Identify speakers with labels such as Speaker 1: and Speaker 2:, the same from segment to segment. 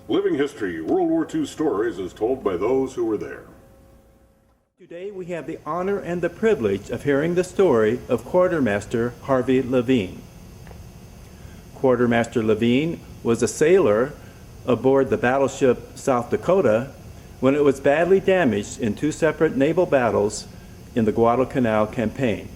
Speaker 1: Living history, World War II stories as told by those who were there.
Speaker 2: Today we have the honor and the privilege of hearing the story of Quartermaster Harvey Levine. Quartermaster Levine was a sailor aboard the battleship South Dakota when it was badly damaged in two separate naval battles in the Guadalcanal campaign.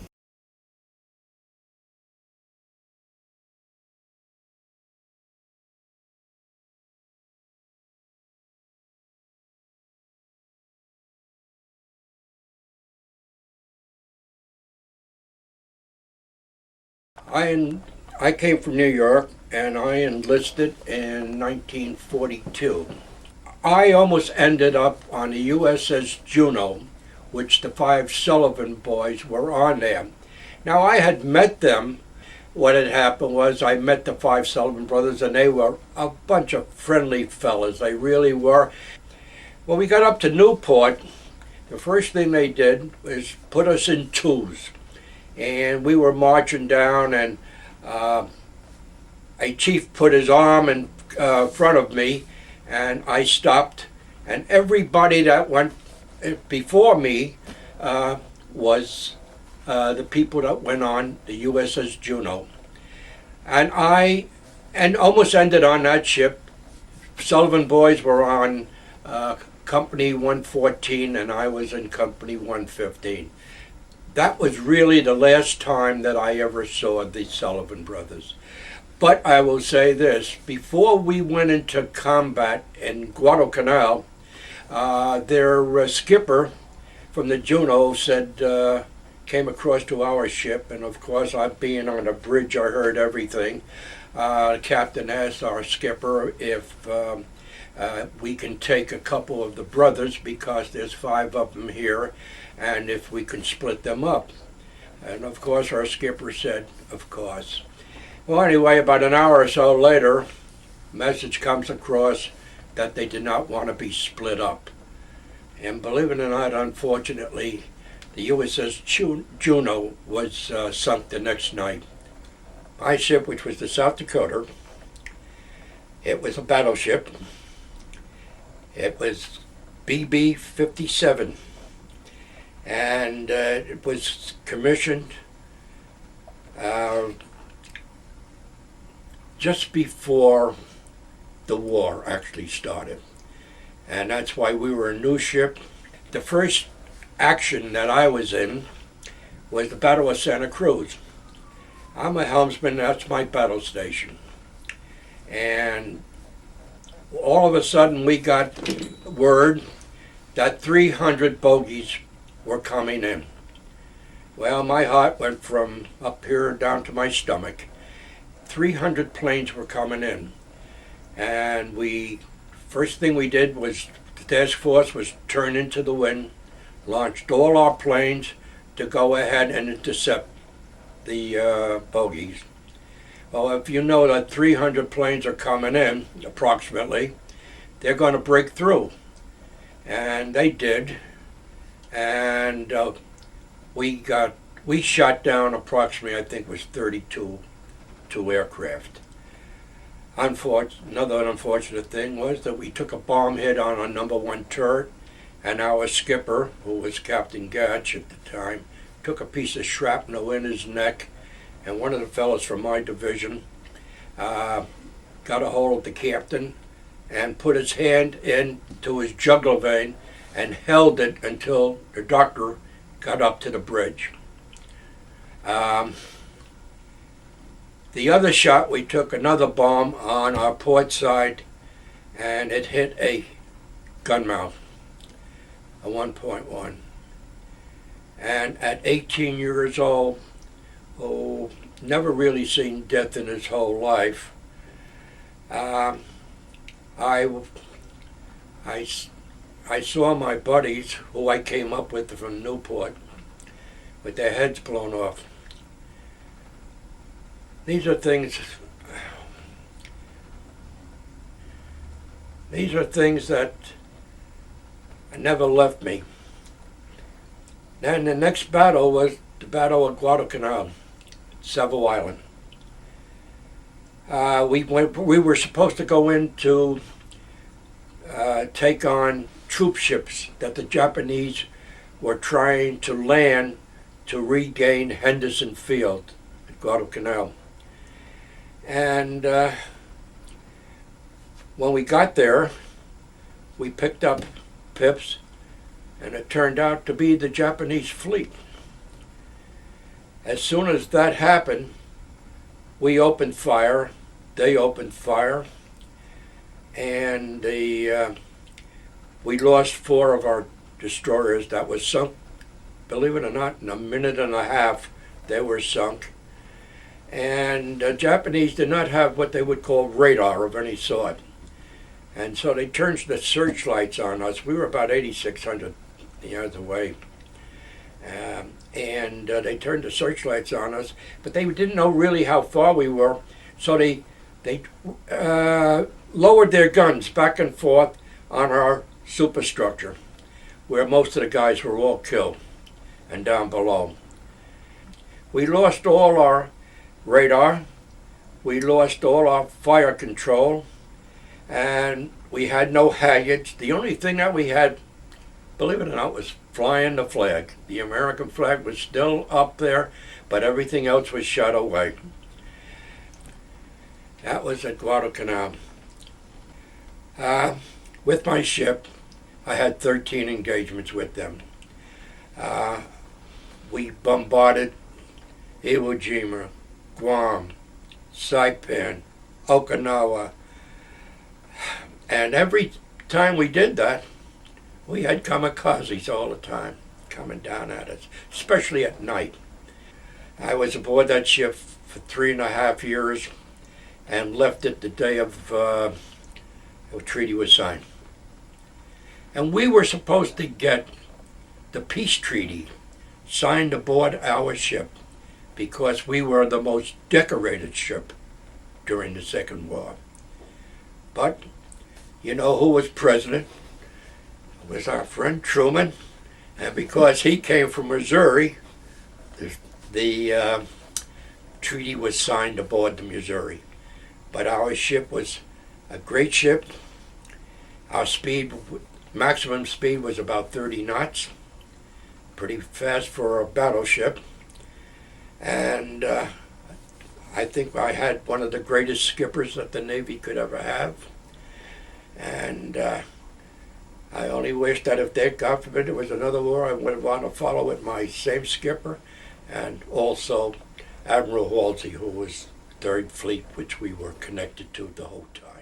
Speaker 3: I came from New York, and I enlisted in 1942. I almost ended up on the USS Juno, which the 5 Sullivan boys were on there. Now, I had met them. What had happened was I met the 5 Sullivan brothers, and they were a bunch of friendly fellas. They really were. When we got up to Newport, the first thing they did was put us in twos. And we were marching down, and a chief put his arm in front of me, and I stopped. And everybody that went before me was the people that went on the USS Juno. And I almost ended on that ship. Sullivan boys were on Company 114, and I was in Company 115. That was really the last time that I ever saw the Sullivan brothers. But I will say this, before we went into combat in Guadalcanal, their skipper from the Juno said, came across to our ship, and of course, I being on a bridge, I heard everything. The captain asked our skipper if we can take a couple of the brothers, because there's 5 of them here, and if we can split them up. And of course our skipper said, of course. Well, anyway, about an hour or so later, a message comes across that they did not want to be split up. And believe it or not, unfortunately, the USS Juno was sunk the next night. My ship, which was the South Dakota, it was a battleship. It was BB-57. And it was commissioned just before the war actually started. And that's why we were a new ship. The first action that I was in was the Battle of Santa Cruz. I'm a helmsman, that's my battle station. And all of a sudden we got word that 300 bogies were coming in. Well, my heart went from up here down to my stomach. 300 planes were coming in. And first thing we did was, the task force was turn into the wind, launched all our planes to go ahead and intercept the bogies. Well, if you know that 300 planes are coming in, approximately, they're going to break through. And they did. And we shot down approximately, I think it was 32 aircraft. Another unfortunate thing was that we took a bomb hit on our number 1 turret, and our skipper, who was Captain Gatch at the time, took a piece of shrapnel in his neck, and one of the fellows from my division got a hold of the captain and put his hand into his jugular vein and held it until the doctor got up to the bridge. The other shot, we took another bomb on our port side, and it hit a gun mouth, a 1.1. And at 18 years old, never really seen death in his whole life, I saw my buddies, who I came up with from Newport, with their heads blown off. These are things that never left me. Then the next battle was the Battle of Guadalcanal, Savo Island. We were supposed to go into take on troop ships that the Japanese were trying to land to regain Henderson Field at Guadalcanal. And when we got there, we picked up pips, and it turned out to be the Japanese fleet. As soon as that happened, we opened fire, they opened fire, and we lost 4 of our destroyers that was sunk. Believe it or not, in a minute and a half, they were sunk. And the Japanese did not have what they would call radar of any sort. And so they turned the searchlights on us. We were about 8,600 yards away. And they turned the searchlights on us, but they didn't know really how far we were. So they lowered their guns back and forth on our superstructure, where most of the guys were all killed, and down below. We lost all our radar, we lost all our fire control, and we had no halyards. The only thing that we had, believe it or not, was flying the flag. The American flag was still up there, but everything else was shot away. That was at Guadalcanal. With my ship, I had 13 engagements with them. We bombarded Iwo Jima, Guam, Saipan, Okinawa, and every time we did that, we had kamikazes all the time coming down at us, especially at night. I was aboard that ship for 3.5 years and left it the day of the treaty was signed. And we were supposed to get the peace treaty signed aboard our ship because we were the most decorated ship during the Second War. But you know who was president? It was our friend Truman, and because he came from Missouri, the treaty was signed aboard the Missouri. But our ship was a great ship. Our speed, maximum speed, was about 30 knots, pretty fast for a battleship. And I think I had one of the greatest skippers that the Navy could ever have. And I only wish that if there, God forbid, there was another war, I would want to follow with my same skipper, and also Admiral Halsey, who was Third Fleet, which we were connected to the whole time.